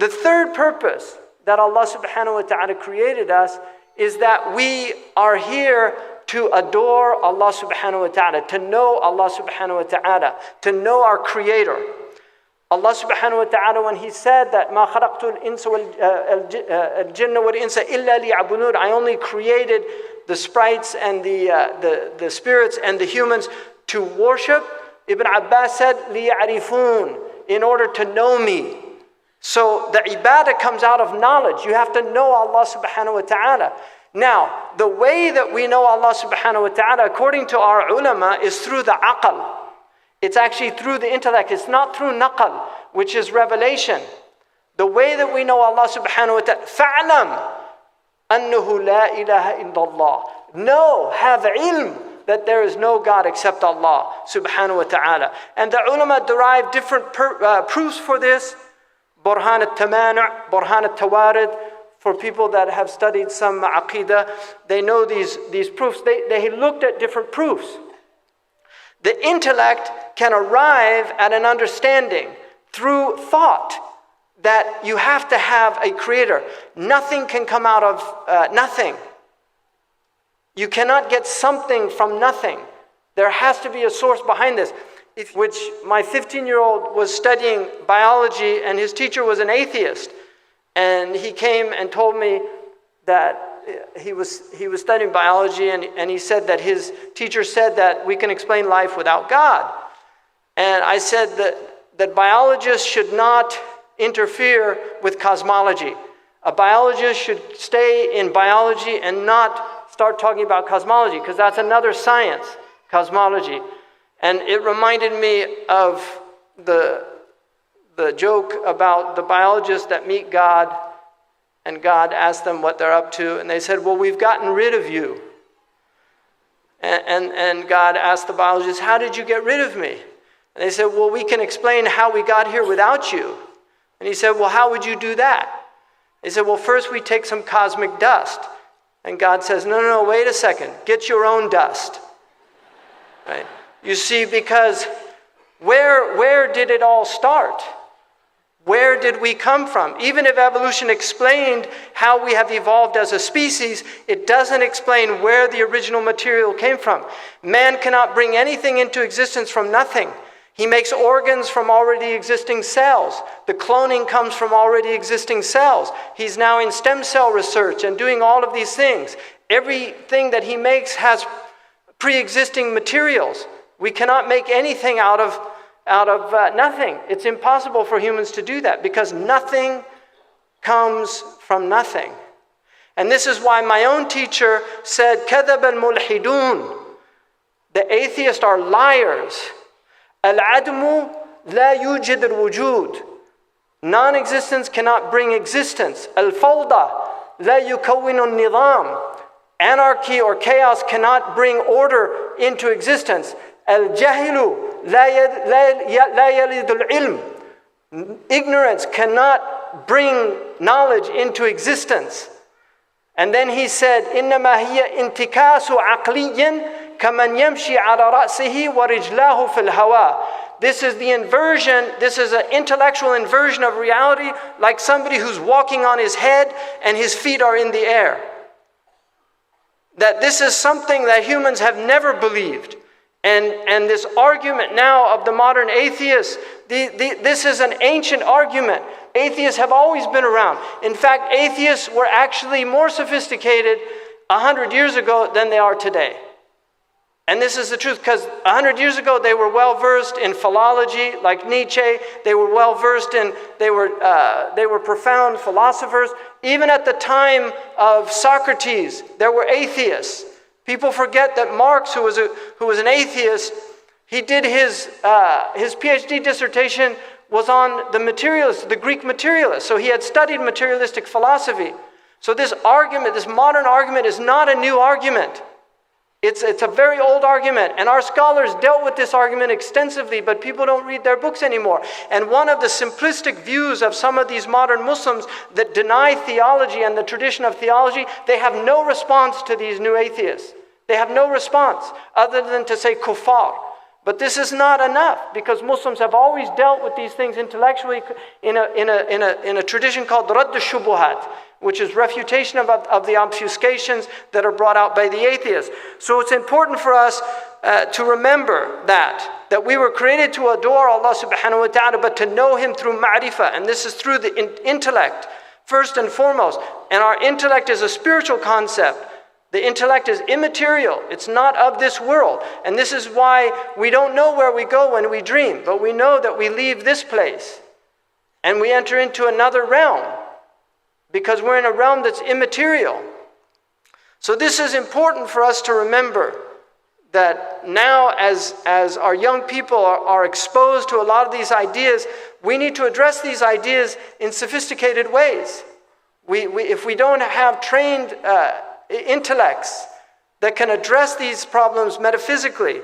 The third purpose that Allah subhanahu wa ta'ala created us is that we are here to adore Allah subhanahu wa ta'ala, to know Allah subhanahu wa ta'ala, to know our Creator. Allah subhanahu wa ta'ala, when He said that مَا خَلَقْتُ الْإِنسَ وَالْجِنَّ وَالْإِنسَ إِلَّا لِيَعْبُدُونَ, I only created the sprites and the spirits and the humans to worship. Ibn Abbas said, لِيَعْرِفُونَ, in order to know me. So the ibadah comes out of knowledge. You have to know Allah subhanahu wa ta'ala. Now, the way that we know Allah subhanahu wa ta'ala, according to our ulama, is through the aql. It's actually through the intellect. It's not through naql, which is revelation. The way that we know Allah subhanahu wa ta'ala, فَعْلَمْ أَنَّهُ لَا إِلَهَ إِلَّا اللَّهِ. Know, have ilm, that there is no God except Allah subhanahu wa ta'ala. And the ulama derive different proofs for this. Burhan al-Tamanu', Burhan al-Tawarid. For people that have studied some aqidah, they know these proofs. They looked at different proofs. The intellect can arrive at an understanding through thought that you have to have a creator. Nothing can come out of nothing. You cannot get something from nothing. There has to be a source behind this. Which my 15-year-old was studying biology, and his teacher was an atheist. And he came and told me that he was studying biology, and he said that his teacher said that we can explain life without God. And I said that biologists should not interfere with cosmology. A biologist should stay in biology and not start talking about cosmology, because that's another science, cosmology. And it reminded me of the joke about the biologists that meet God, and God asked them what they're up to, and they said, well, we've gotten rid of you. And God asked the biologists, how did you get rid of me? And they said, well, we can explain how we got here without you. And he said, well, how would you do that? They said, well, first we take some cosmic dust. And God says, no, wait a second, get your own dust. Right? You see, because where did it all start? Where did we come from? Even if evolution explained how we have evolved as a species, it doesn't explain where the original material came from. Man cannot bring anything into existence from nothing. He makes organs from already existing cells. The cloning comes from already existing cells. He's now in stem cell research and doing all of these things. Everything that he makes has pre-existing materials. We cannot make anything out of nothing. It's impossible for humans to do that, because nothing comes from nothing. And this is why my own teacher said, كَذَبَ الْمُلْحِدُونَ. The atheists are liars. الْعَدْمُ لَا يُوجِدُ الْوُجُودِ. Non-existence cannot bring existence. الْفَوْضَى لَا يُكَوِّنُ النِّظَامِ. Anarchy or chaos cannot bring order into existence. الْجَهِلُ لَا يَلِدُ الْعِلْمِ. Ignorance cannot bring knowledge into existence. And then he said, إِنَّمَا هِيَ انْتِكَاسُ عَقْلِيٍّ كَمَنْ يَمْشِي عَلَى رَأْسِهِ وَرِجْلَاهُ فِي الْهَوَىٰ. This is the inversion, this is an intellectual inversion of reality, like somebody who's walking on his head and his feet are in the air. That this is something that humans have never believed. And this argument now of the modern atheists, this is an ancient argument. Atheists have always been around. In fact, atheists were actually more sophisticated 100 years ago than they are today. And this is the truth, because 100 years ago they were well versed in philology, like Nietzsche. They were well versed in, they were profound philosophers. Even at the time of Socrates, there were atheists. People forget that Marx, who was an atheist, he did his PhD dissertation was on the materialists, the Greek materialists. So he had studied materialistic philosophy. So this argument, this modern argument, is not a new argument. It's a very old argument, and our scholars dealt with this argument extensively, but people don't read their books anymore. And one of the simplistic views of some of these modern Muslims that deny theology and the tradition of theology, they have no response to these new atheists. They have no response other than to say kuffar. But this is not enough, because Muslims have always dealt with these things intellectually in a tradition called Radd al-Shubuhat, which is refutation of the obfuscations that are brought out by the atheists. So it's important for us to remember that we were created to adore Allah subhanahu wa ta'ala, but to know Him through ma'rifah, and this is through the intellect, first and foremost. And our intellect is a spiritual concept. The intellect is immaterial. It's not of this world. And this is why we don't know where we go when we dream, but we know that we leave this place and we enter into another realm, because we're in a realm that's immaterial. So this is important for us to remember, that now as our young people are exposed to a lot of these ideas, we need to address these ideas in sophisticated ways. If we don't have trained intellects that can address these problems metaphysically,